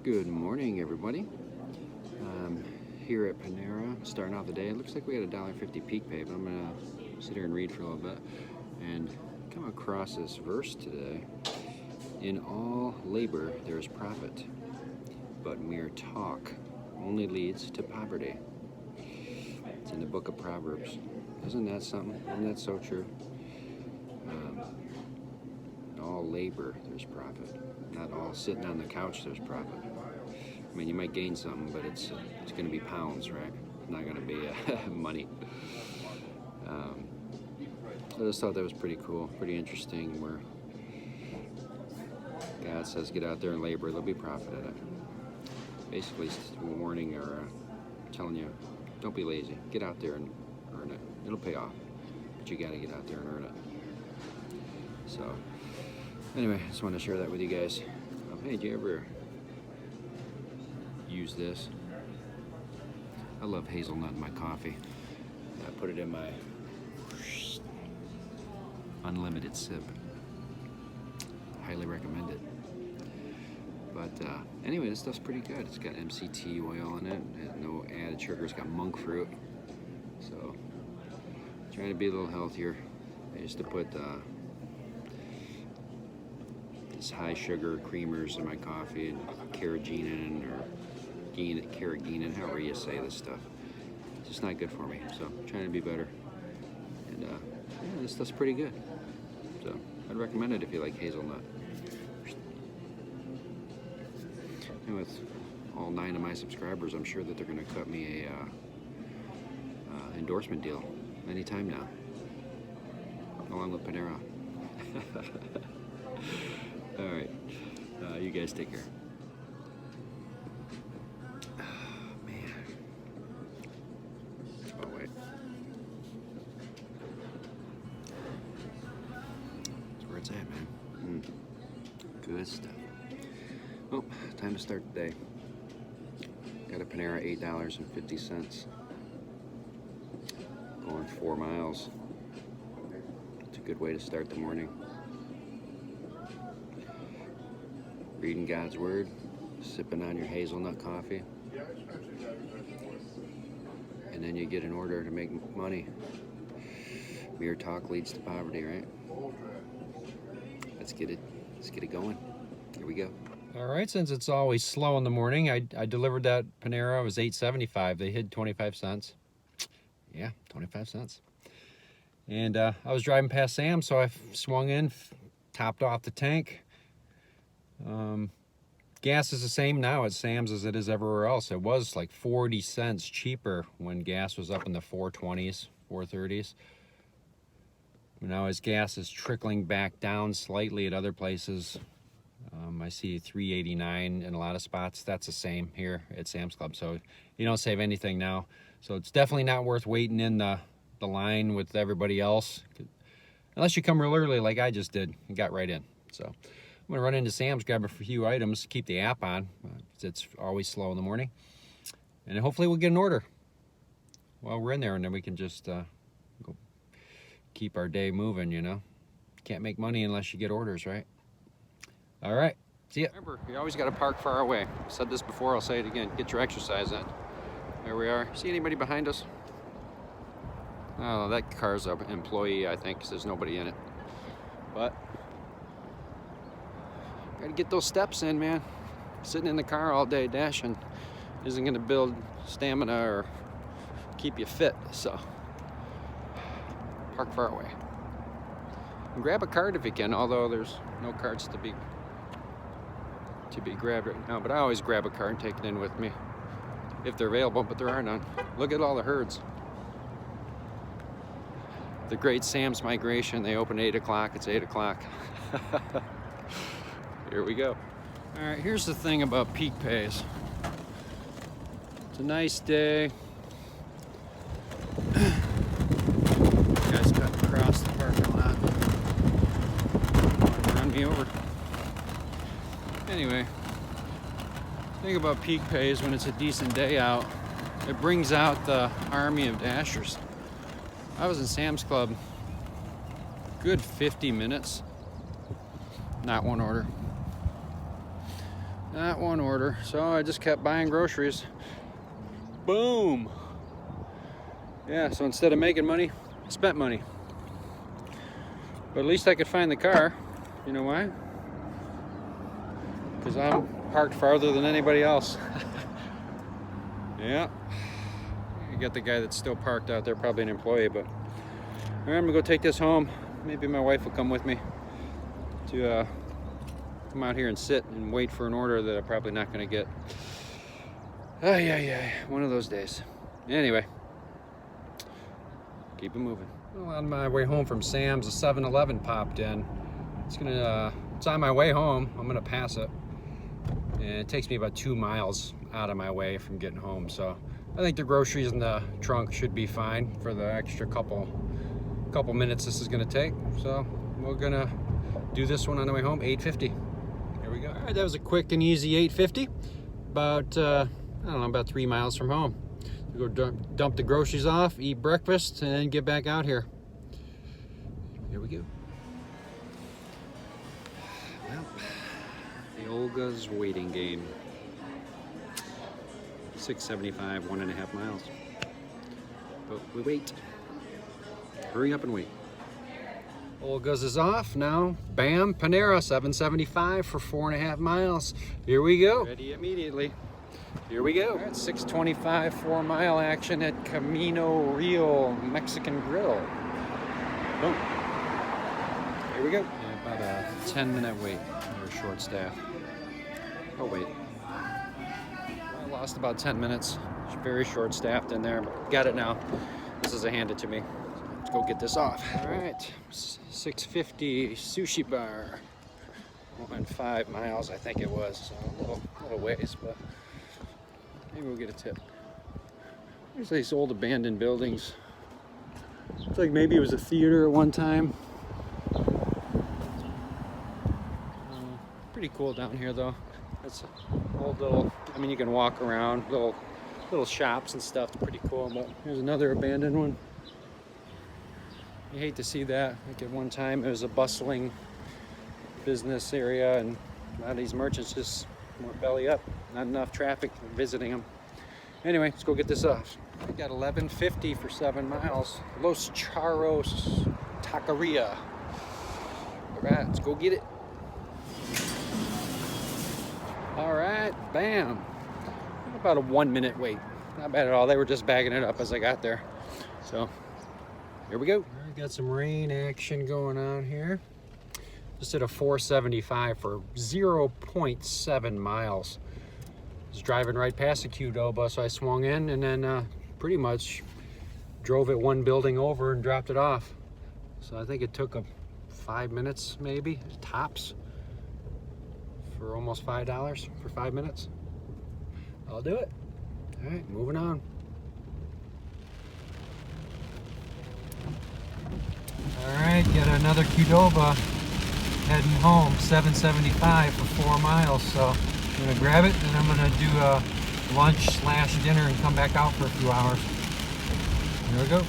Good morning, everybody. Here at Panera, starting off the day. It looks like we had a $1.50 peak pay, but I'm gonna sit here and read for a little bit and come across this verse today. In all labor there is profit, but mere talk only leads to poverty. It's in the book of Proverbs. Isn't that something? Isn't that so true? In all labor there's profit. Not all sitting on the couch there's profit. I mean, you might gain something, but it's going to be pounds, right? It's not going to be money. I just thought that was pretty cool, pretty interesting, where God says, get out there and labor, there'll be profit in it. Basically, it's a warning or telling you, don't be lazy. Get out there and earn it. It'll pay off, but you got to get out there and earn it. So, anyway, I just wanted to share that with you guys. Hey, do you ever use this? I love hazelnut in my coffee. I put it in my unlimited sip. Highly recommend it. But anyway, this stuff's pretty good. It's got MCT oil in it. No added sugar. It's got monk fruit. So, trying to be a little healthier. I used to put this high sugar creamers in my coffee and carrageenan or carrageenan, however you say this stuff. It's just not good for me. So I'm trying to be better. And yeah, this stuff's pretty good. So I'd recommend it if you like hazelnut. And with all 9 of my subscribers, I'm sure that they're going to cut me a endorsement deal anytime now, along with Panera. All right, you guys take care. Man. Oh, wait. That's where it's at, man. Good stuff. Well, time to start the day. Got a Panera, $8.50. Going 4 miles. It's a good way to start the morning. Reading God's Word, sipping on your hazelnut coffee, and then you get an order to make money. Mere talk leads to poverty, right? Let's get it going. Here we go. All right, since it's always slow in the morning, I delivered that Panera. It was $8.75. They hid 25 cents. Yeah, 25 cents. And I was driving past Sam's, so I swung in, topped off the tank. Gas is the same now at Sam's as it is everywhere else. It was like 40 cents cheaper when gas was up in the 420s, 430s. Now as gas is trickling back down slightly at other places, I see $3.89 in a lot of spots. That's the same here at Sam's Club. So you don't save anything now. So it's definitely not worth waiting in the line with everybody else, unless you come real early like I just did and got right in. So I'm gonna run into Sam's, grab a few items, keep the app on. It's always slow in the morning. And hopefully we'll get an order while we're in there, and then we can just go keep our day moving, you know. Can't make money unless you get orders, right? All right, see ya. Remember, you always gotta park far away. I've said this before, I'll say it again. Get your exercise in. There we are. See anybody behind us? Oh, that car's an employee, I think, because there's nobody in it. But gotta get those steps in, man. Sitting in the car all day dashing isn't gonna build stamina or keep you fit, so park far away. And grab a card if you can, although there's no cards to be grabbed right now, but I always grab a card and take it in with me if they're available, but there are none. Look at all the herds. The great Sam's migration, they open at 8 o'clock, it's 8 o'clock. Here we go. All right, here's the thing about peak pays. It's a nice day. Guys cutting across the parking lot. Want to run me over. Anyway, the thing about peak pays, when it's a decent day out, it brings out the army of dashers. I was in Sam's Club good 50 minutes, not one order. Not one order. So I just kept buying groceries. Boom. Yeah, so instead of making money, I spent money. But at least I could find the car. You know why? Because I'm parked farther than anybody else. Yeah. You got the guy that's still parked out there, probably an employee, but all right, I'm gonna go take this home. Maybe my wife will come with me to come out here and sit and wait for an order that I'm probably not gonna get. Yeah, one of those days. Anyway, keep it moving. Well, on my way home from Sam's, a 7-Eleven popped in. It's on my way home. I'm gonna pass it, and it takes me about 2 miles out of my way from getting home. So I think the groceries in the trunk should be fine for the extra couple minutes this is gonna take. So we're gonna do this one on the way home, 8:50. Here we go. All right, that was a quick and easy 8:50. About I don't know, about 3 miles from home. Go dump the groceries off, eat breakfast, and then get back out here. Here we go. Well, the Olga's waiting game. 675, 1.5 miles. But we wait. Hurry up and wait. Olga's is off now. Bam, Panera, 775 for 4.5 miles. Here we go. Ready immediately. Here we go. Right, 625 4-mile action at Camino Real Mexican Grill. Boom. Here we go. Yeah, about a 10-minute wait. We're short staffed. Oh wait. I lost about 10 minutes. It's very short staffed in there, but got it now. This is a hand it to me. Let's go get this off. All right, 650 sushi bar. 1.5 miles, I think it was. So a little ways, but maybe we'll get a tip. There's these old abandoned buildings. Looks like maybe it was a theater at one time. Pretty cool down here though. It's an old little, I mean, you can walk around, little shops and stuff. It's pretty cool. But here's another abandoned one. You hate to see that. Like at one time it was a bustling business area, and a lot of these merchants just went belly up. Not enough traffic visiting them. Anyway, let's go get this off. I got 11.50 for 7 miles. Los Charros Taqueria. All right, let's go get it. All right, bam. About a 1-minute wait. Not bad at all. They were just bagging it up as I got there. So here we go. All right, got some rain action going on here. Just did a 475 for 0.7 miles. I was driving right past the Qdoba, so I swung in and then pretty much drove it one building over and dropped it off. So I think it took 5 minutes maybe, tops, for almost $5 for 5 minutes. I'll do it. All right, moving on. All right, get another Qdoba. Heading home, 775 for 4 miles. So I'm gonna grab it and I'm gonna do a lunch/dinner and come back out for a few hours. Here we go.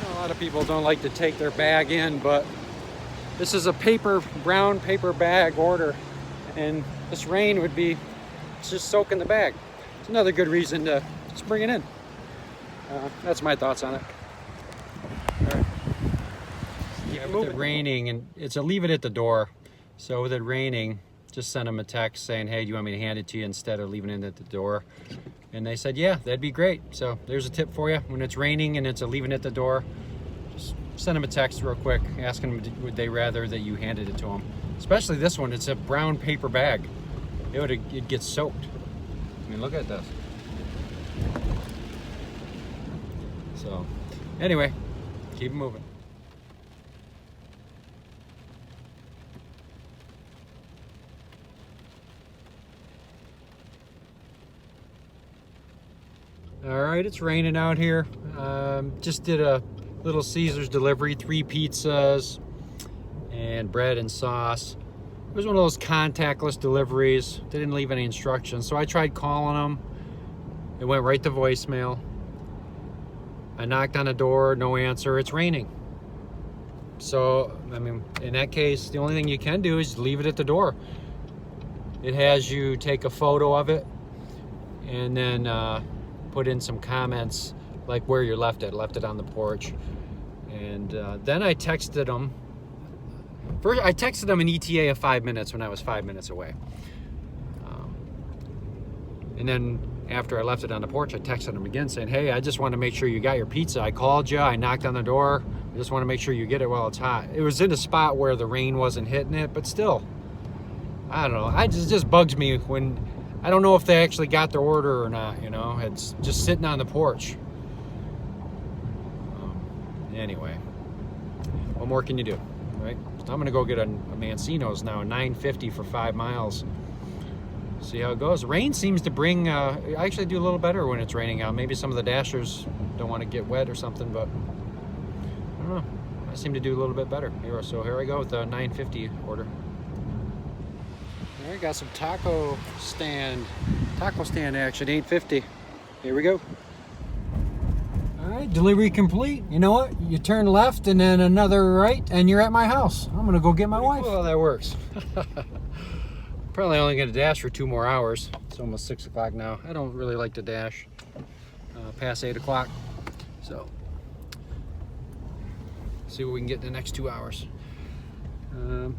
A lot of people don't like to take their bag in, but this is a brown paper bag order, and this rain would be just soaking the bag. It's another good reason to just bring it in. That's my thoughts on it. All right. Yeah, with it raining, and it's a leave it at the door. So with it raining, just send them a text saying, hey, do you want me to hand it to you instead of leaving it at the door? And they said, yeah, that'd be great. So there's a tip for you. When it's raining and it's a leaving it at the door, just send them a text real quick, asking them would they rather that you handed it to them. Especially this one, it's a brown paper bag. It gets soaked. I mean, look at this. So anyway, keep moving. All right, it's raining out here. Just did a Little Caesars delivery, 3 pizzas and bread and sauce. It was one of those contactless deliveries. They didn't leave any instructions, so I tried calling them. It went right to voicemail. I knocked on the door, no answer. It's raining. So, I mean, in that case, the only thing you can do is leave it at the door. It has you take a photo of it and then put in some comments like where you left it on the porch. And then I texted them. First, I texted them an ETA of 5 minutes when I was 5 minutes away. And then after I left it on the porch, I texted them again saying, hey, I just want to make sure you got your pizza. I called you, I knocked on the door. I just want to make sure you get it while it's hot. It was in a spot where the rain wasn't hitting it, but still, I don't know. It just bugs me when I don't know if they actually got their order or not, you know. It's just sitting on the porch. Anyway, what more can you do, right? So I'm gonna go get a Mancino's now, $9.50 for 5 miles. See how it goes. Rain seems to bring, I actually do a little better when it's raining out. Maybe some of the dashers don't want to get wet or something, but I don't know. I seem to do a little bit better here. So here I go with the $9.50 order. All right, got some taco stand action, $8.50. Here we go. All right, delivery complete. You know what? You turn left and then another right and you're at my house. I'm gonna go get my wife. Well, that works. Probably only gonna dash for 2 more hours. It's almost 6 o'clock now. I don't really like to dash past 8 o'clock. So, see what we can get in the next 2 hours.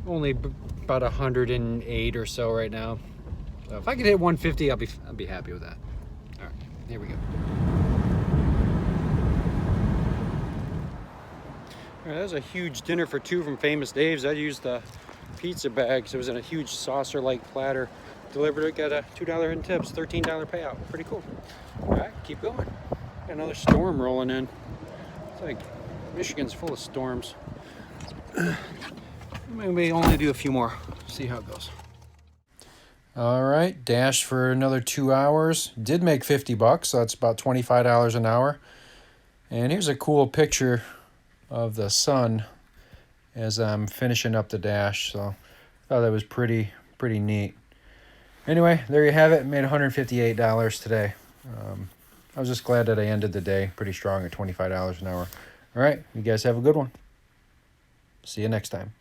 Only about 108 or so right now. So if I could hit 150, I'll be happy with that. All right, here we go. All right, that was a huge dinner for 2 from Famous Dave's. I used the pizza bag, so it was in a huge saucer-like platter. Delivered it, got a $2 in tips, $13 payout. Pretty cool. All right, keep going. Got another storm rolling in. It's like Michigan's full of storms. Maybe only do a few more. See how it goes. All right, dashed for another 2 hours. Did make $50, so that's about $25 an hour. And here's a cool picture of the sun as I'm finishing up the dash. So I thought that was pretty neat. Anyway, there you have it. Made $158 today. I was just glad that I ended the day pretty strong at $25 an hour. All right, you guys have a good one. See you next time.